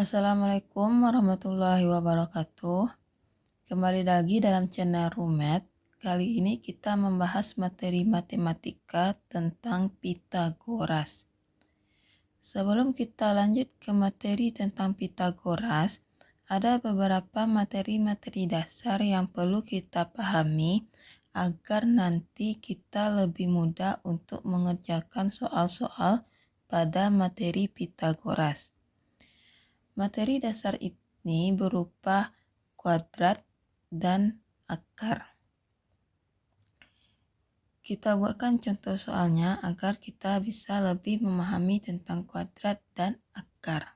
Assalamualaikum warahmatullahi wabarakatuh. Kembali lagi dalam channel Rumet. Kali ini kita membahas materi matematika tentang Pitagoras. Sebelum kita lanjut ke materi tentang Pitagoras, ada beberapa materi-materi dasar yang perlu kita pahami agar nanti kita lebih mudah untuk mengerjakan soal-soal pada materi Pitagoras. Materi dasar ini berupa kuadrat dan akar. Kita buatkan contoh soalnya agar kita bisa lebih memahami tentang kuadrat dan akar.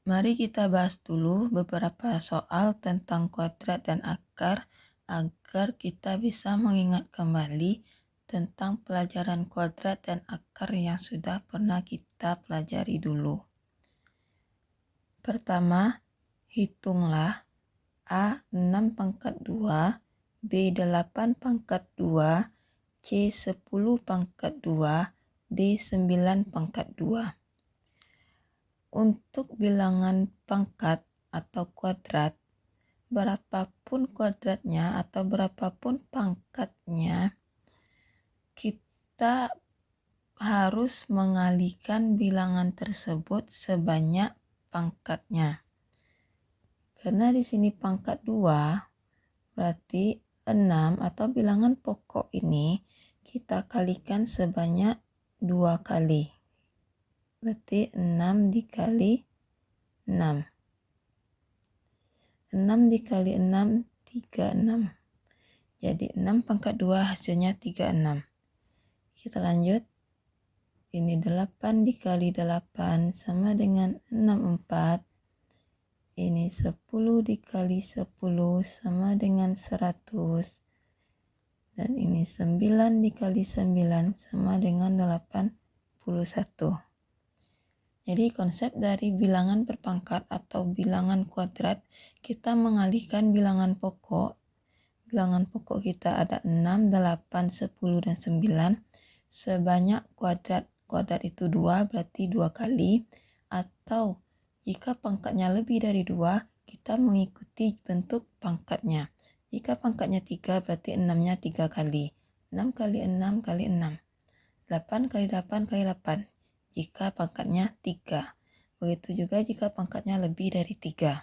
Mari kita bahas dulu beberapa soal tentang kuadrat dan akar agar kita bisa mengingat kembali tentang pelajaran kuadrat dan akar yang sudah pernah kita pelajari dulu. Pertama, hitunglah A 6 pangkat 2, B 8 pangkat 2, C 10 pangkat 2, D 9 pangkat 2. Untuk bilangan pangkat atau kuadrat, berapapun kuadratnya atau berapapun pangkatnya, kita harus mengalihkan bilangan tersebut sebanyak pangkatnya. Karena di sini pangkat 2, berarti 6 atau bilangan pokok ini kita kalikan sebanyak 2 kali. Berarti 6 dikali 6. 6 dikali 6, 36. Jadi 6 pangkat 2 hasilnya 36. Kita lanjut. Ini 8 dikali 8 sama dengan 64. Ini 10 dikali 10 sama dengan 100. Dan ini 9 dikali 9 sama dengan 81. Jadi konsep dari bilangan berpangkat atau bilangan kuadrat, kita mengalihkan bilangan pokok. Bilangan pokok kita ada 6, 8, 10, dan 9. Sebanyak kuadrat. Kuadrat itu 2, berarti 2 kali. Atau jika pangkatnya lebih dari 2, kita mengikuti bentuk pangkatnya. Jika pangkatnya 3, berarti 6-nya 3 kali. 6 kali 6 kali 6. 8 kali 8 kali 8. Jika pangkatnya 3. Begitu juga jika pangkatnya lebih dari 3.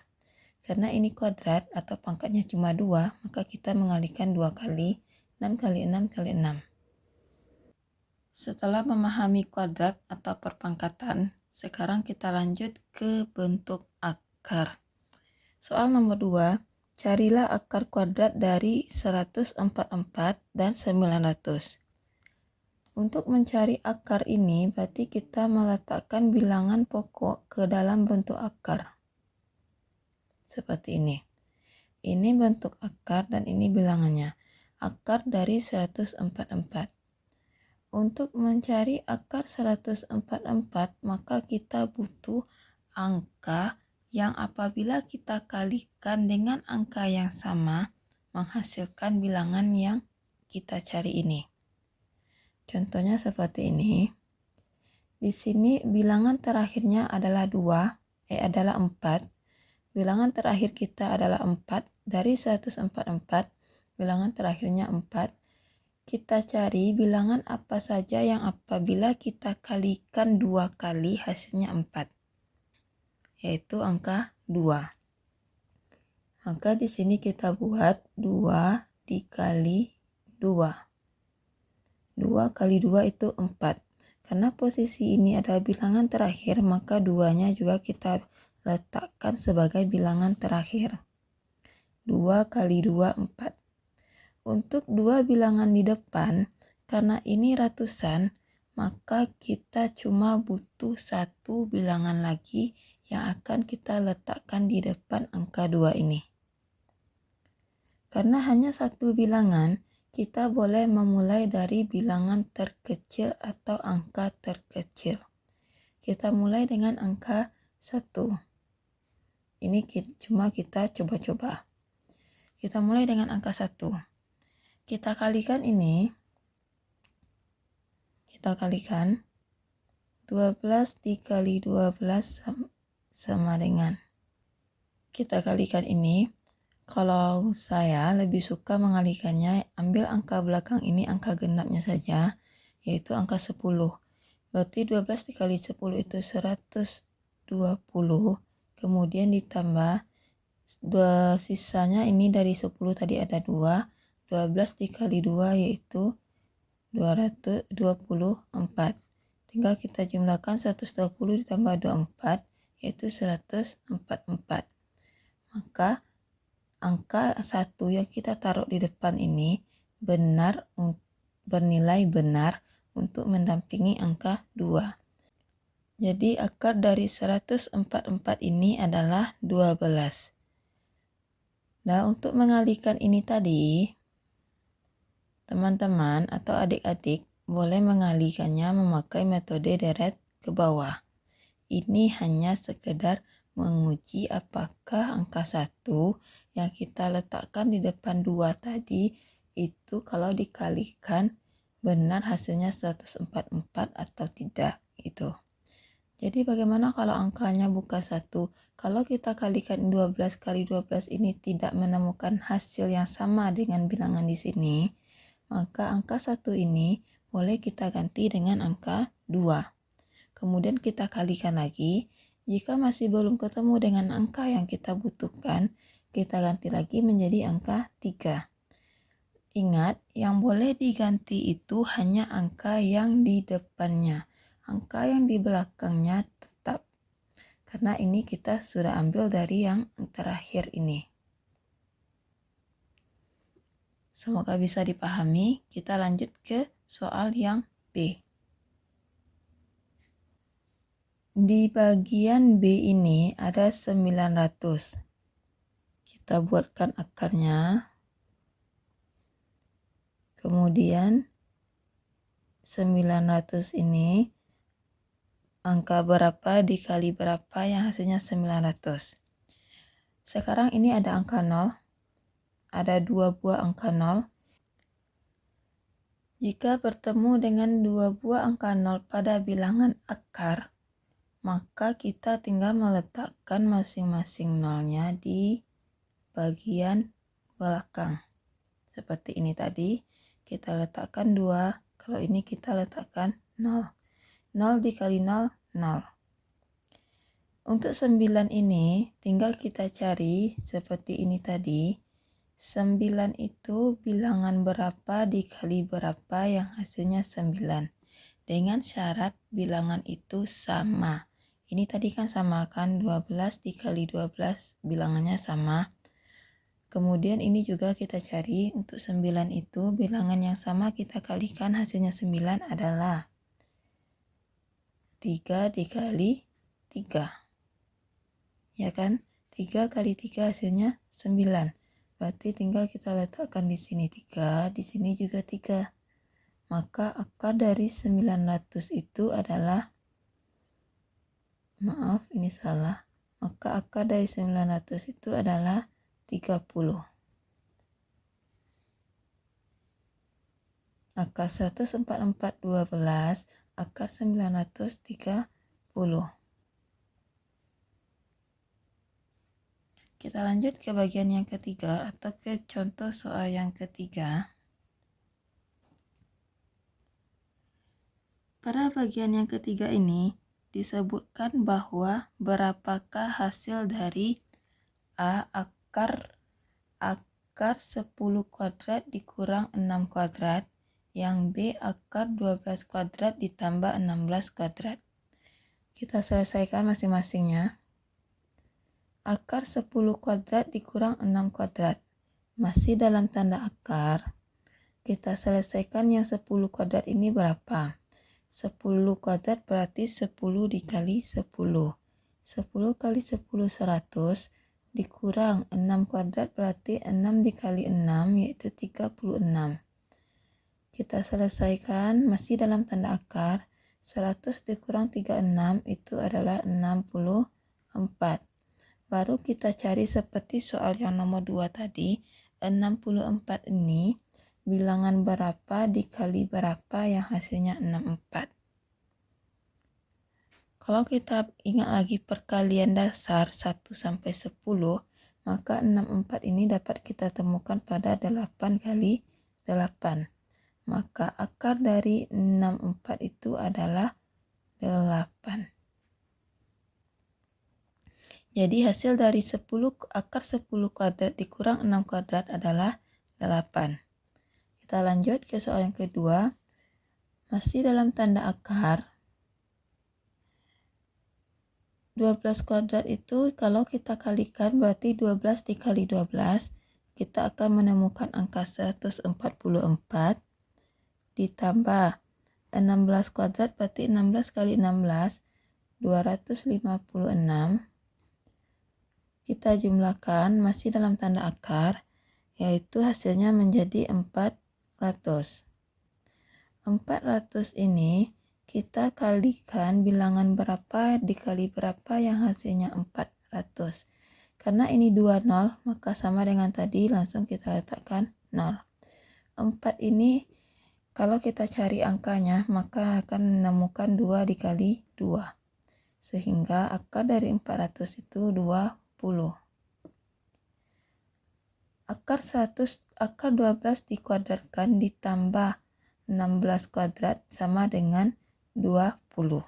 Karena ini kuadrat atau pangkatnya cuma 2, maka kita mengalihkan 2 kali. 6 kali 6 kali 6. Setelah memahami kuadrat atau perpangkatan, sekarang kita lanjut ke bentuk akar. Soal nomor 2, carilah akar kuadrat dari 144 dan 900. Untuk mencari akar ini, berarti kita meletakkan bilangan pokok ke dalam bentuk akar. Seperti ini. Ini bentuk akar dan ini bilangannya. Akar dari 144. Untuk mencari akar 144, maka kita butuh angka yang apabila kita kalikan dengan angka yang sama, menghasilkan bilangan yang kita cari ini. Contohnya seperti ini. Di sini bilangan terakhirnya adalah 4. Bilangan terakhir kita adalah 4. Dari 144, bilangan terakhirnya 4. Kita cari bilangan apa saja yang apabila kita kalikan 2 kali hasilnya 4. Yaitu angka 2. Maka di sini kita buat 2 dikali 2. 2 kali 2 itu 4. Karena posisi ini adalah bilangan terakhir, maka 2-nya juga kita letakkan sebagai bilangan terakhir. 2 kali 2, 4. Untuk 2 bilangan di depan, karena ini ratusan, maka kita cuma butuh 1 bilangan lagi yang akan kita letakkan di depan angka 2 ini. Karena hanya 1 bilangan, kita boleh memulai dari bilangan terkecil atau angka terkecil. Kita mulai dengan angka 1. Ini cuma kita coba-coba. Kita mulai dengan angka 1. Kita kalikan ini. Kita kalikan 12 dikali 12 sama dengan. Kita kalikan ini. Kalau saya lebih suka mengalikannya, ambil angka belakang ini, angka genapnya saja, yaitu angka 10. Berarti 12 dikali 10 itu 120, kemudian ditambah sisanya ini dari 10 tadi ada 2, 12 dikali 2 yaitu 224. Tinggal kita jumlahkan 120 ditambah 24 yaitu 144. Maka angka 1 yang kita taruh di depan ini bernilai benar untuk mendampingi angka 2. Jadi akar dari 144 ini adalah 12. Nah, untuk mengalihkan ini tadi, teman-teman atau adik-adik boleh mengalihkannya memakai metode deret ke bawah. Ini hanya sekedar menguji apakah angka 1 yang kita letakkan di depan 2 tadi itu kalau dikalikan benar hasilnya 144 atau tidak gitu. Jadi bagaimana kalau angkanya bukan 1? Kalau kita kalikan 12 kali 12 ini tidak menemukan hasil yang sama dengan bilangan di sini, maka angka 1 ini boleh kita ganti dengan angka 2. Kemudian kita kalikan lagi. Jika masih belum ketemu dengan angka yang kita butuhkan, kita ganti lagi menjadi angka 3. Ingat, yang boleh diganti itu hanya angka yang di depannya. Angka yang di belakangnya tetap. Karena ini kita sudah ambil dari yang terakhir ini. Semoga bisa dipahami. Kita lanjut ke soal yang B. Di bagian B ini ada 900. Kita buatkan akarnya. Kemudian 900 ini angka berapa dikali berapa yang hasilnya 900. Sekarang ini ada angka 0. Ada 2 buah angka 0. Jika bertemu dengan 2 buah angka 0 pada bilangan akar, maka kita tinggal meletakkan masing-masing nolnya di bagian belakang. Seperti ini tadi, kita letakkan 2, kalau ini kita letakkan 0. 0 dikali 0, 0. Untuk 9 ini, tinggal kita cari seperti ini tadi. 9 itu bilangan berapa dikali berapa yang hasilnya 9. Dengan syarat bilangan itu sama. Ini tadi kan sama kan, 12 dikali 12 bilangannya sama. Kemudian ini juga kita cari untuk 9 itu bilangan yang sama kita kalikan hasilnya 9 adalah 3 dikali 3. Ya kan? 3 kali 3 hasilnya 9. Berarti tinggal kita letakkan di sini 3, di sini juga 3. Maka akar dari 900 itu adalah, maaf ini salah, maka akar dari 900 itu adalah 30. Akar 144 12, akar 930. Kita lanjut ke bagian yang ketiga atau ke contoh soal yang ketiga. Pada bagian yang ketiga ini disebutkan bahwa berapakah hasil dari A akar 10 kuadrat dikurang 6 kuadrat, yang B akar 12 kuadrat ditambah 16 kuadrat. Kita selesaikan masing-masingnya. Akar 10 kuadrat dikurang 6 kuadrat. Masih dalam tanda akar. Kita selesaikan yang 10 kuadrat ini berapa? 10 kuadrat berarti 10 dikali 10. 10 kali 10 100 dikurang 6 kuadrat berarti 6 dikali 6 yaitu 36. Kita selesaikan masih dalam tanda akar. 100 dikurang 36 itu adalah 64. Baru kita cari seperti soal yang nomor 2 tadi. 64 ini bilangan berapa dikali berapa yang hasilnya 64. Kalau kita ingat lagi perkalian dasar 1 sampai 10, maka 64 ini dapat kita temukan pada 8 kali 8. Maka akar dari 64 itu adalah 8. Jadi hasil dari 10 akar 10 kuadrat dikurang 6 kuadrat adalah 8. Kita lanjut ke soal yang kedua. Masih dalam tanda akar. 12 kuadrat itu kalau kita kalikan berarti 12 dikali 12. Kita akan menemukan angka 144 ditambah 16 kuadrat berarti 16 kali 16 256. Kita jumlahkan masih dalam tanda akar, yaitu hasilnya menjadi 400. 400 ini kita kalikan bilangan berapa dikali berapa yang hasilnya 400. Karena ini 2 nol, maka sama dengan tadi, langsung kita letakkan 0. 4 ini kalau kita cari angkanya, maka akan menemukan 2 dikali 2. Sehingga akar dari 400 itu 20. Akar 12 dikuadratkan ditambah 16 kuadrat sama dengan 20.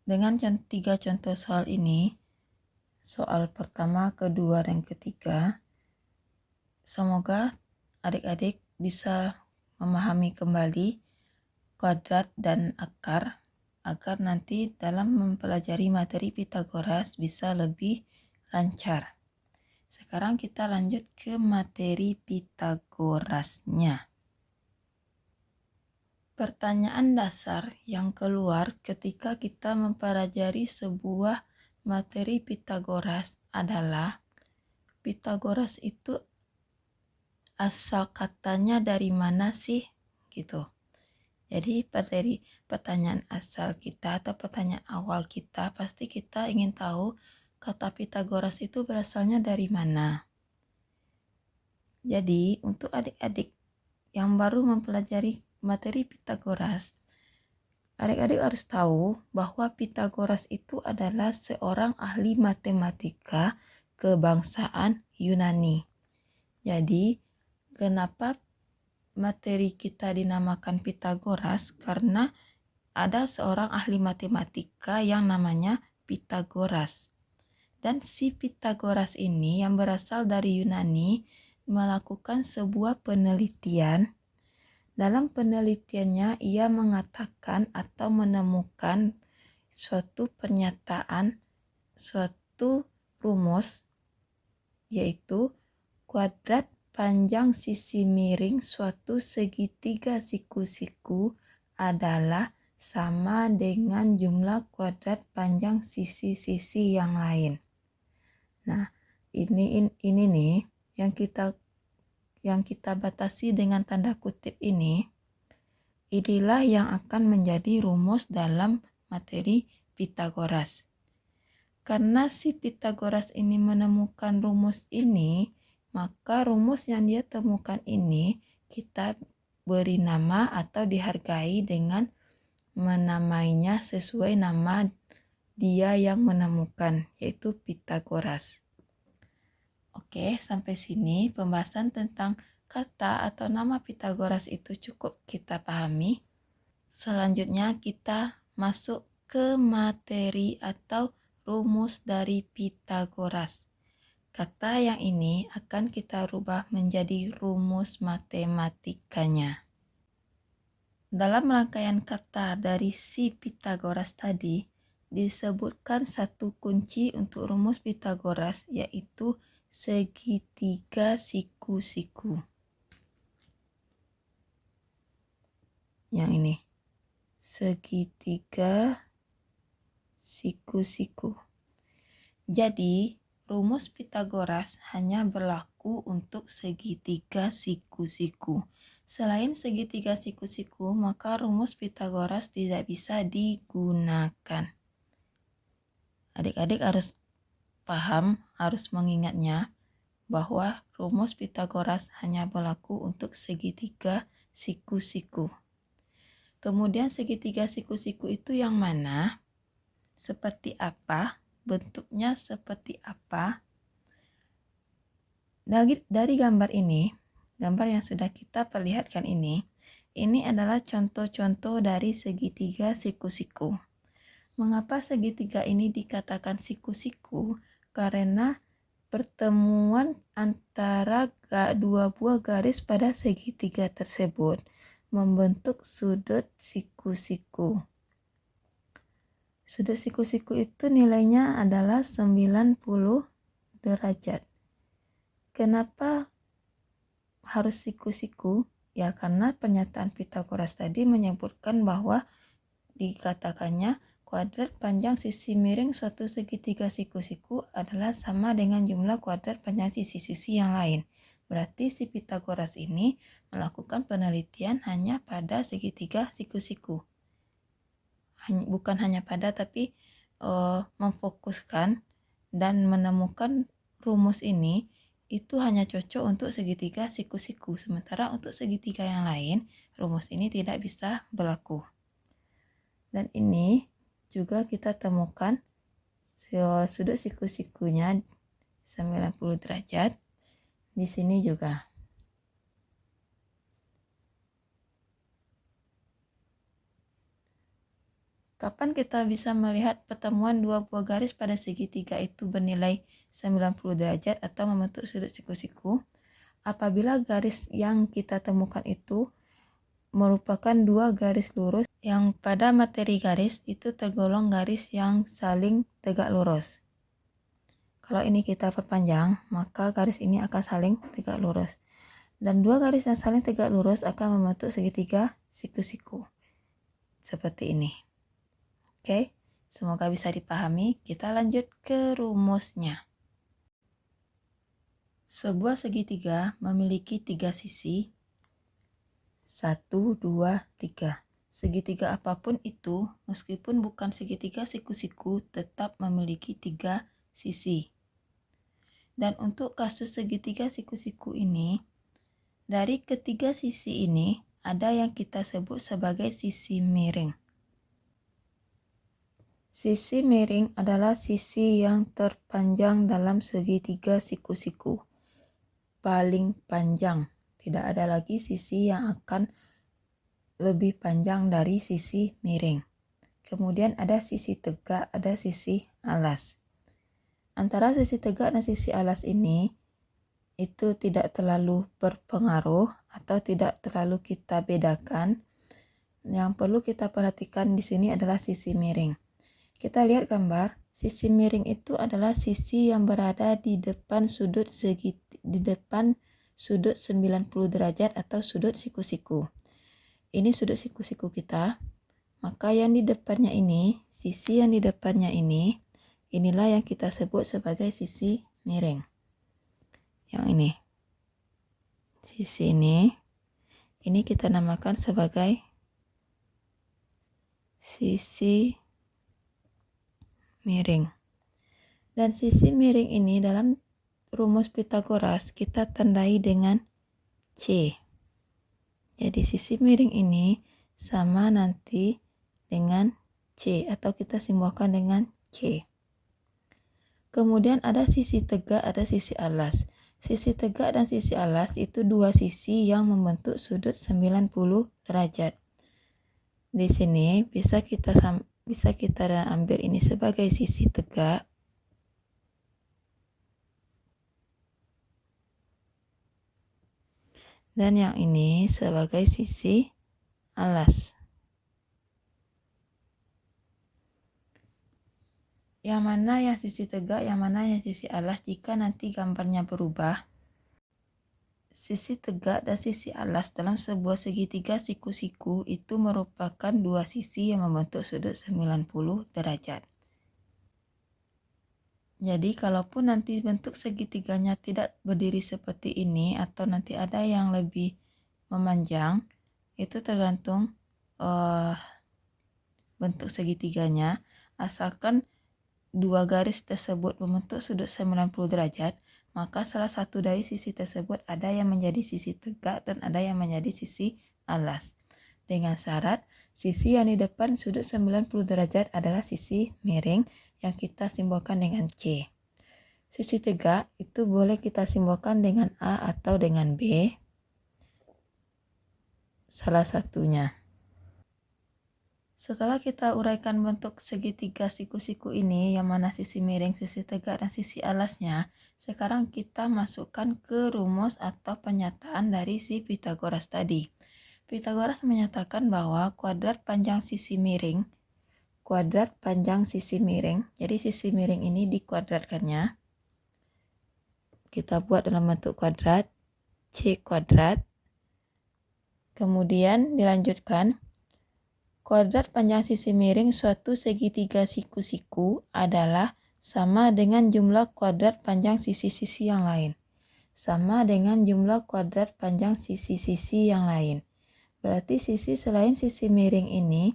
Dengan 3 contoh soal ini, soal pertama, kedua, dan ketiga, semoga adik-adik bisa memahami kembali kuadrat dan akar agar nanti dalam mempelajari materi Pitagoras bisa lebih lancar. Sekarang kita lanjut ke materi Pitagorasnya. Pertanyaan dasar yang keluar ketika kita mempelajari sebuah materi Pitagoras adalah Pitagoras itu asal katanya dari mana sih? Gitu. Jadi dari pertanyaan asal kita atau pertanyaan awal kita, pasti kita ingin tahu kata Pitagoras itu berasalnya dari mana. Jadi untuk adik-adik yang baru mempelajari materi Pitagoras, adik-adik harus tahu bahwa Pitagoras itu adalah seorang ahli matematika kebangsaan Yunani. Jadi, kenapa materi kita dinamakan Pitagoras? Karena ada seorang ahli matematika yang namanya Pitagoras. Dan si Pitagoras ini yang berasal dari Yunani melakukan sebuah penelitian. Dalam penelitiannya, ia mengatakan atau menemukan suatu pernyataan, suatu rumus, yaitu kuadrat panjang sisi miring suatu segitiga siku-siku adalah sama dengan jumlah kuadrat panjang sisi-sisi yang lain. Nah, ini nih yang kita batasi dengan tanda kutip ini, inilah yang akan menjadi rumus dalam materi Pitagoras. Karena si Pitagoras ini menemukan rumus ini, maka rumus yang dia temukan ini kita beri nama atau dihargai dengan menamainya sesuai nama dia yang menemukan, yaitu Pitagoras. Oke, sampai sini pembahasan tentang kata atau nama Pitagoras itu cukup kita pahami. Selanjutnya kita masuk ke materi atau rumus dari Pitagoras. Kata yang ini akan kita rubah menjadi rumus matematikanya. Dalam rangkaian kata dari si Pitagoras tadi, disebutkan satu kunci untuk rumus Pitagoras, yaitu segitiga siku-siku. Yang ini, segitiga siku-siku. Jadi, rumus Pitagoras hanya berlaku untuk segitiga siku-siku. Selain segitiga siku-siku, maka rumus Pitagoras tidak bisa digunakan. Adik-adik harus paham, harus mengingatnya bahwa rumus Pitagoras hanya berlaku untuk segitiga siku-siku. Kemudian segitiga siku-siku itu yang mana? seperti apa, bentuknya seperti apa. Dari gambar ini, gambar yang sudah kita perlihatkan ini adalah contoh-contoh dari segitiga siku-siku. Mengapa segitiga ini dikatakan siku-siku? Karena pertemuan antara dua buah garis pada segitiga tersebut membentuk sudut siku-siku. Sudut siku-siku itu nilainya adalah 90 derajat. Kenapa harus siku-siku? Ya karena pernyataan Pythagoras tadi menyebutkan bahwa dikatakannya kuadrat panjang sisi miring suatu segitiga siku-siku adalah sama dengan jumlah kuadrat panjang sisi-sisi yang lain. Berarti si Pythagoras ini melakukan penelitian hanya pada segitiga siku-siku. Bukan hanya pada, tapi memfokuskan dan menemukan rumus ini itu hanya cocok untuk segitiga siku-siku. Sementara untuk segitiga yang lain, rumus ini tidak bisa berlaku. Dan ini juga kita temukan sudut siku-sikunya 90 derajat. Di sini juga. Kapan kita bisa melihat pertemuan dua buah garis pada segitiga itu bernilai 90 derajat atau membentuk sudut siku-siku? Apabila garis yang kita temukan itu merupakan dua garis lurus yang pada materi garis itu tergolong garis yang saling tegak lurus. Kalau ini kita perpanjang, maka garis ini akan saling tegak lurus. Dan dua garis yang saling tegak lurus akan membentuk segitiga siku-siku. Seperti ini. Oke, semoga bisa dipahami. Kita lanjut ke rumusnya. Sebuah segitiga memiliki 3 sisi. 1, 2, 3. Segitiga apapun itu, meskipun bukan segitiga siku-siku, tetap memiliki 3 sisi. Dan untuk kasus segitiga siku-siku ini, dari ketiga sisi ini, ada yang kita sebut sebagai sisi miring. Sisi miring adalah sisi yang terpanjang dalam segitiga siku-siku. Paling panjang. Tidak ada lagi sisi yang akan lebih panjang dari sisi miring. Kemudian ada sisi tegak, ada sisi alas. Antara sisi tegak dan sisi alas ini itu tidak terlalu berpengaruh atau tidak terlalu kita bedakan. Yang perlu kita perhatikan di sini adalah sisi miring. Kita lihat gambar. Sisi miring itu adalah sisi yang berada di depan sudut 90 derajat atau sudut siku-siku. Ini sudut siku-siku kita. Maka yang di depannya ini, sisi yang di depannya ini, inilah yang kita sebut sebagai sisi miring. Yang ini. Sisi ini kita namakan sebagai sisi miring. Dan sisi miring ini dalam rumus Pythagoras kita tandai dengan C. Jadi sisi miring ini sama nanti dengan C atau kita simbolkan dengan C. Kemudian ada sisi tegak, ada sisi alas. Sisi tegak dan sisi alas itu dua sisi yang membentuk sudut 90 derajat. Di sini bisa kita ambil ini sebagai sisi tegak. Dan yang ini sebagai sisi alas. Yang mana yang sisi tegak, yang mana yang sisi alas jika nanti gambarnya berubah. Sisi tegak dan sisi alas dalam sebuah segitiga siku-siku itu merupakan dua sisi yang membentuk sudut 90 derajat. Jadi kalaupun nanti bentuk segitiganya tidak berdiri seperti ini atau nanti ada yang lebih memanjang, itu tergantung bentuk segitiganya. Asalkan dua garis tersebut membentuk sudut 90 derajat, maka salah satu dari sisi tersebut ada yang menjadi sisi tegak dan ada yang menjadi sisi alas. Dengan syarat Sisi yang di depan sudut 90 derajat adalah sisi miring yang kita simbolkan dengan C. Sisi tegak itu boleh kita simbolkan dengan A atau dengan B, salah satunya. Setelah kita uraikan bentuk segitiga siku-siku ini, yang mana sisi miring, sisi tegak, dan sisi alasnya, sekarang kita masukkan ke rumus atau penyataan dari si Pythagoras tadi. Pythagoras menyatakan bahwa kuadrat panjang sisi miring, jadi sisi miring ini dikuadratkannya, kita buat dalam bentuk kuadrat, C kuadrat, kemudian dilanjutkan, kuadrat panjang sisi miring suatu segitiga siku-siku adalah sama dengan jumlah kuadrat panjang sisi-sisi yang lain. Sama dengan jumlah kuadrat panjang sisi-sisi yang lain. Berarti sisi selain sisi miring ini,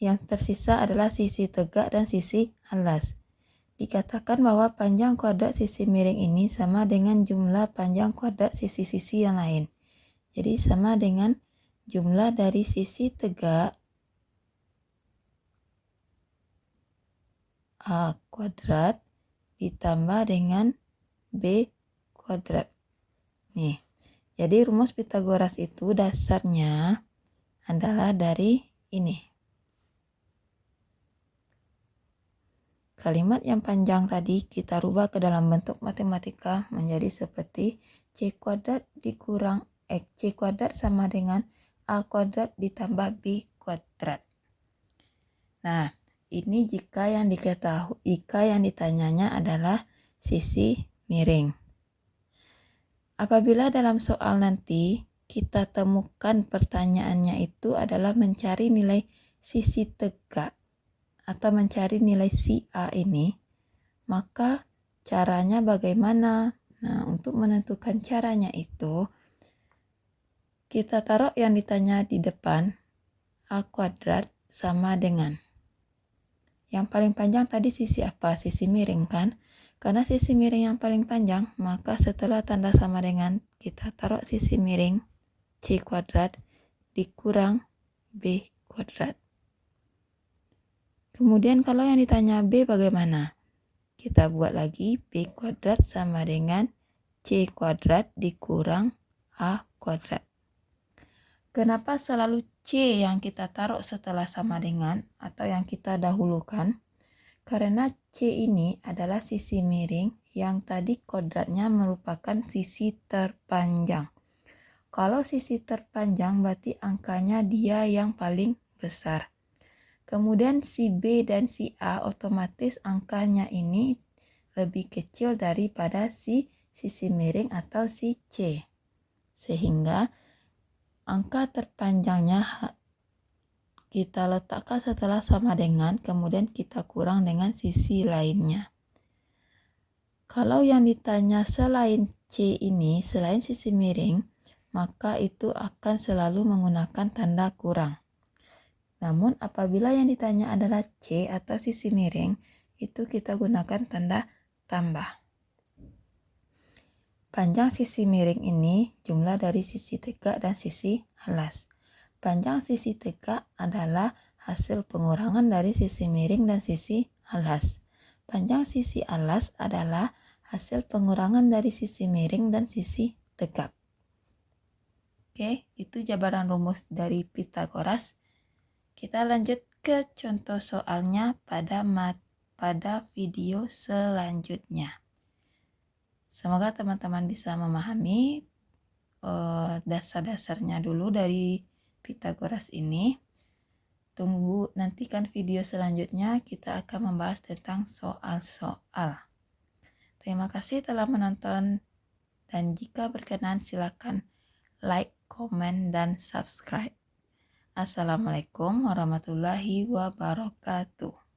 yang tersisa adalah sisi tegak dan sisi alas. Dikatakan bahwa panjang kuadrat sisi miring ini sama dengan jumlah panjang kuadrat sisi-sisi yang lain. Jadi sama dengan jumlah dari sisi tegak A kuadrat ditambah dengan B kuadrat. Nih, jadi rumus Pythagoras itu dasarnya adalah dari ini. Kalimat yang panjang tadi kita rubah ke dalam bentuk matematika menjadi seperti C kuadrat dikurang C kuadrat sama dengan A kuadrat ditambah B kuadrat. Nah, ini jika yang ditanyanya adalah sisi miring. Apabila dalam soal nanti kita temukan pertanyaannya itu adalah mencari nilai sisi tegak atau mencari nilai si A ini, maka caranya bagaimana? Nah, untuk menentukan caranya itu, kita taruh yang ditanya di depan, A kuadrat sama dengan. Yang paling panjang tadi sisi apa? Sisi miring kan? Karena sisi miring yang paling panjang, maka setelah tanda sama dengan, kita taruh sisi miring, C kuadrat, dikurang B kuadrat. Kemudian kalau yang ditanya B bagaimana? Kita buat lagi, B kuadrat sama dengan C kuadrat dikurang A kuadrat. Kenapa selalu C yang kita taruh setelah sama dengan atau yang kita dahulukan? Karena C ini adalah sisi miring yang tadi kuadratnya merupakan sisi terpanjang. Kalau sisi terpanjang berarti angkanya dia yang paling besar. Kemudian si B dan si A otomatis angkanya ini lebih kecil daripada si sisi miring atau si C. Sehingga angka terpanjangnya kita letakkan setelah sama dengan, kemudian kita kurang dengan sisi lainnya. Kalau yang ditanya selain C ini, selain sisi miring, maka itu akan selalu menggunakan tanda kurang. Namun apabila yang ditanya adalah C atau sisi miring, itu kita gunakan tanda tambah. Panjang sisi miring ini jumlah dari sisi tegak dan sisi alas. Panjang sisi tegak adalah hasil pengurangan dari sisi miring dan sisi alas. Panjang sisi alas adalah hasil pengurangan dari sisi miring dan sisi tegak. Oke, itu jabaran rumus dari Pythagoras. Kita lanjut ke contoh soalnya pada video selanjutnya. Semoga teman-teman bisa memahami dasar-dasarnya dulu dari Pythagoras ini. Nantikan video selanjutnya, kita akan membahas tentang soal-soal. Terima kasih telah menonton, dan jika berkenan silakan like, komen, dan subscribe. Assalamualaikum warahmatullahi wabarakatuh.